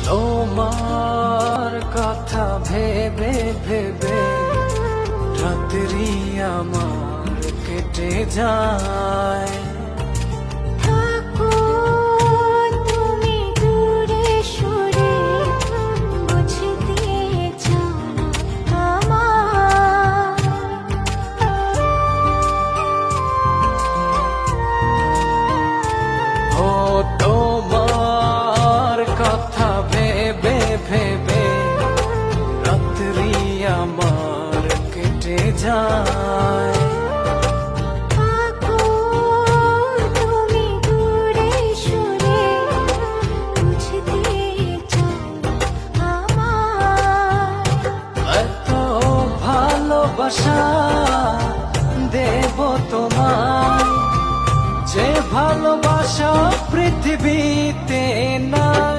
তোমার কথা ভেবে ভেবে রাত্রি আমার কেটে যায়। থাকো তুমি দূরে সরে, বুঝতে চাও না আমার। ও তোমার কথা ভেবে ভেবে রাত্রি আমার কেটে যায়। থাকো তুমি দূরে সরে, বুঝতে চাও না আমার। এত ভালোবাসা দেব তোমায়, যে ভালোবাসা পৃথিবীতে না।